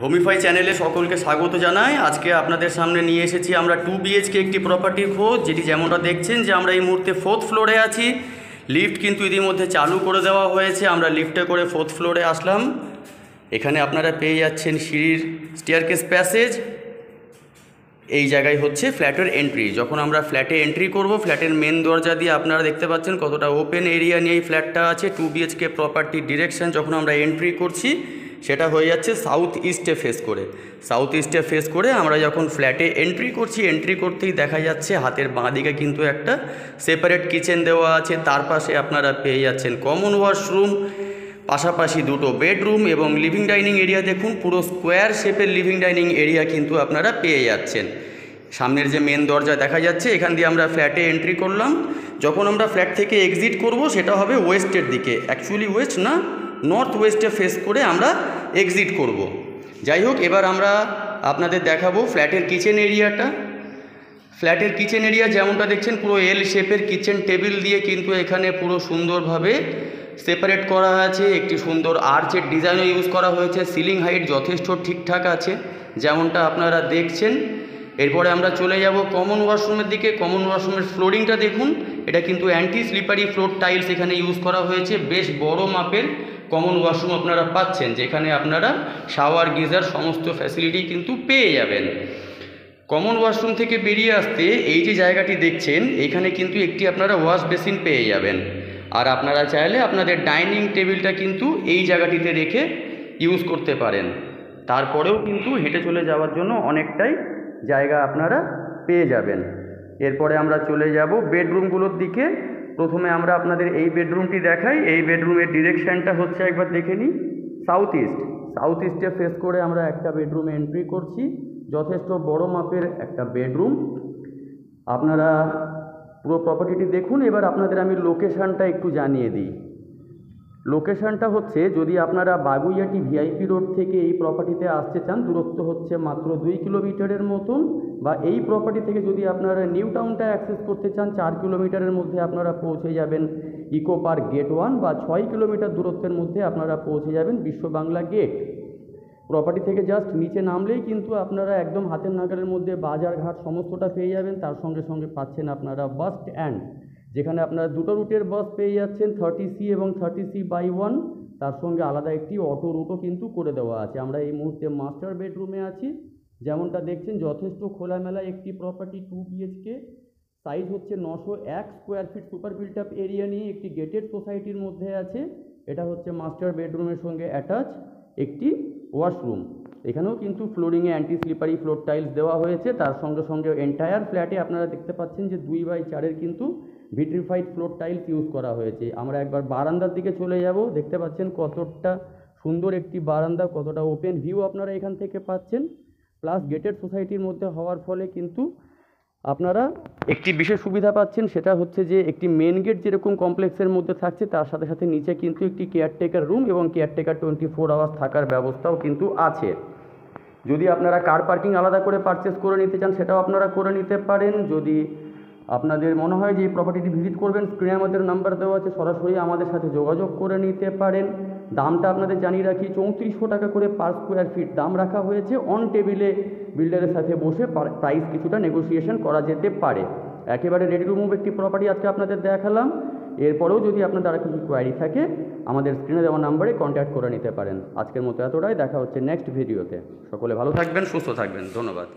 হোমিফাই চ্যানেলে সকলকে স্বাগত জানাই। আজকে আপনাদের সামনে নিয়ে এসেছি আমরা 2 BHK একটি প্রপার্টির খোঁজ, যেটি যেমনটা দেখছেন যে আমরা এই মুহূর্তে 4th ফ্লোরে আছি। লিফট কিন্তু ইতিমধ্যে চালু করে দেওয়া হয়েছে। আমরা লিফটে করে 4th ফ্লোরে আসলাম। এখানে আপনারা পেয়ে যাচ্ছেন সিঁড়ির স্টেয়ারকেস প্যাসেজ। এই জায়গায় হচ্ছে ফ্ল্যাটের এন্ট্রি। যখন আমরা ফ্ল্যাটে এন্ট্রি করব, ফ্ল্যাটের মেন দরজা দিয়ে আপনারা দেখতে পাচ্ছেন কতটা ওপেন এরিয়া নিয়ে এই ফ্ল্যাটটা আছে। 2 BHK প্রপার্টির ডিরেকশন যখন আমরা এন্ট্রি করছি সেটা হয়ে যাচ্ছে সাউথ ইস্টে ফেস করে। সাউথ ইস্টে ফেস করে আমরা যখন ফ্ল্যাটে এন্ট্রি করছি, এন্ট্রি করতেই দেখা যাচ্ছে হাতের বাঁ দিকে কিন্তু একটা সেপারেট কিচেন দেওয়া আছে। তার পাশে আপনারা পেয়ে যাচ্ছেন কমন ওয়াশরুম, পাশাপাশি দুটো বেডরুম এবং লিভিং ডাইনিং এরিয়া। দেখুন পুরো স্কোয়ার শেপের লিভিং ডাইনিং এরিয়া কিন্তু আপনারা পেয়ে যাচ্ছেন। সামনের যে মেন দরজা দেখা যাচ্ছে, এখান দিয়ে আমরা ফ্ল্যাটে এন্ট্রি করলাম। যখন আমরা ফ্ল্যাট থেকে এক্সিট করব সেটা হবে ওয়েস্টের দিকে, অ্যাকচুয়ালি ওয়েস্ট না, নর্থ ওয়েস্টে ফেস করে আমরা এক্সিট করব। যাই হোক, এবার আমরা আপনাদের দেখাবো ফ্ল্যাটের কিচেন এরিয়াটা। ফ্ল্যাটের কিচেন এরিয়া যেমনটা দেখছেন পুরো এল শেপের কিচেন টেবিল দিয়ে কিন্তু এখানে পুরো সুন্দরভাবে সেপারেট করা আছে। একটি সুন্দর আর্চের ডিজাইনও ইউজ করা হয়েছে। সিলিং হাইট যথেষ্ট ঠিকঠাক আছে যেমনটা আপনারা দেখছেন। এরপরে আমরা চলে যাব কমন ওয়াশরুমের দিকে। কমন ওয়াশরুমের ফ্লোরিংটা দেখুন, এটা কিন্তু অ্যান্টি স্লিপারি ফ্লোর টাইলস এখানে ইউজ করা হয়েছে। বেশ বড় মাপের কমন ওয়াশরুম আপনারা পাচ্ছেন, যেখানে আপনারা শাওয়ার, গিজার সমস্ত ফ্যাসিলিটি কিন্তু পেয়ে যাবেন। কমন ওয়াশরুম থেকে বেরিয়ে আসতে এই যে জায়গাটি দেখছেন, এখানে কিন্তু একটি আপনারা ওয়াশ বেসিন পেয়ে যাবেন। আর আপনারা চাইলে আপনাদের ডাইনিং টেবিলটা কিন্তু এই জায়গাটিতে রেখে ইউজ করতে পারেন। তারপরেও কিন্তু হেঁটে চলে যাওয়ার জন্য অনেকটাই জায়গা আপনারা পেয়ে যাবেন। এরপরে আমরা চলে যাব বেডরুমগুলোর দিকে। প্রথমে আমরা আপনাদের এই বেডরুমটি দেখাই। এই বেডরুমের ডিরেকশানটা হচ্ছে, একবার দেখে নিই, সাউথ ইস্ট। সাউথ ইস্টে ফেস করে আমরা একটা বেডরুমে এন্ট্রি করছি। যথেষ্ট বড় মাপের একটা বেডরুম। আপনারা পুরো প্রপার্টিটি দেখুন। এবার আপনাদের আমি লোকেশানটা একটু জানিয়ে দিই। লোকেশানটা হচ্ছে, যদি আপনারা বাগুইয়াটি ভিআইপি রোড থেকে এই প্রপার্টিতে আসতে চান, দূরত্ব হচ্ছে মাত্র 2 কিলোমিটারের মতন। বা এই প্রপার্টি থেকে যদি আপনারা নিউ টাউনটা অ্যাক্সেস করতে চান, 4 কিলোমিটারের মধ্যে আপনারা পৌঁছে যাবেন ইকো পার্ক গেট 1, বা 6 কিলোমিটার দূরত্বের মধ্যে আপনারা পৌঁছে যাবেন বিশ্ব বাংলা গেট। প্রপার্টি থেকে জাস্ট নিচে নামলেই কিন্তু আপনারা একদম হাতের নাগালের মধ্যে বাজার ঘাট সমস্তটা পেয়ে যাবেন। তার সঙ্গে সঙ্গে পাচ্ছেন আপনারা বাস স্ট্যান্ড, যেখানে আপনারা দুটো রুটের বাস পেয়ে যাচ্ছেন, 30C এবং 30C/1। তার সঙ্গে আলাদা একটি অটো রুটও কিন্তু করে দেওয়া আছে। আমরা এই মুহূর্তে মাস্টার বেডরুমে আছি। যেমনটা দেখছেন যথেষ্ট খোলামেলা একটি প্রপার্টি, 2 BHK, সাইজ হচ্ছে 901 square feet, super built up area নিয়ে একটি গেটেড সোসাইটির মধ্যে আছে। এটা হচ্ছে মাস্টার বেডরুমের সঙ্গে অ্যাটাচ একটি ওয়াশরুম। এখানেও কিন্তু ফ্লোরিংয়ে অ্যান্টি স্লিপারি ফ্লোর টাইলস দেওয়া হয়েছে। তার সঙ্গে সঙ্গে এন্টায়ার ফ্ল্যাটে আপনারা দেখতে পাচ্ছেন যে 2/4 কিন্তু ভিট্রিফাইড ফ্লোর টাইলস ইউজ করা হয়েছে। আমরা একবার বারান্দার দিকে চলে যাব। দেখতে পাচ্ছেন কতটা সুন্দর একটি বারান্দা, কতটা ওপেন ভিউ আপনারা এখান থেকে পাচ্ছেন। প্লাস গেটেড সোসাইটির মধ্যে হওয়ার ফলে কিন্তু আপনারা একটি বিশেষ সুবিধা পাচ্ছেন, সেটা হচ্ছে যে একটি মেন গেট যেরকম কমপ্লেক্সের মধ্যে থাকছে, তার সাথে সাথে নিচে কিন্তু একটি কেয়ারটেকার রুম এবং কেয়ারটেকার 24 আওয়ার্স থাকার ব্যবস্থাও কিন্তু আছে। যদি আপনারা কার পার্কিং আলাদা করে পারচেস করে নিতে চান, সেটাও আপনারা করে নিতে পারেন। যদি আপনাদের মনে হয় যে এই প্রপার্টিটি ভিজিট করবেন, স্ক্রিনে আমাদের নাম্বার দেওয়া আছে, সরাসরি আমাদের সাথে যোগাযোগ করে নিতে পারেন। দামটা আপনাদের জানিয়ে রাখি, 3400 টাকা করে পার স্কোয়ার ফিট দাম রাখা হয়েছে। অন টেবিলে বিল্ডারের সাথে বসে প্রাইস কিছুটা নেগোসিয়েশন করা যেতে পারে। একেবারে রেডি টু মুভ একটি প্রপার্টি আজকে আপনাদের দেখালাম। এরপরেও যদি আপনাদের আর কিছু কোয়ারি থাকে, আমাদের স্ক্রিনে দেওয়া নাম্বারে কন্ট্যাক্ট করে নিতে পারেন। আজকের মতো এতটাই। দেখা হচ্ছে নেক্সট ভিডিওতে। সকলে ভালো থাকবেন, সুস্থ থাকবেন। ধন্যবাদ।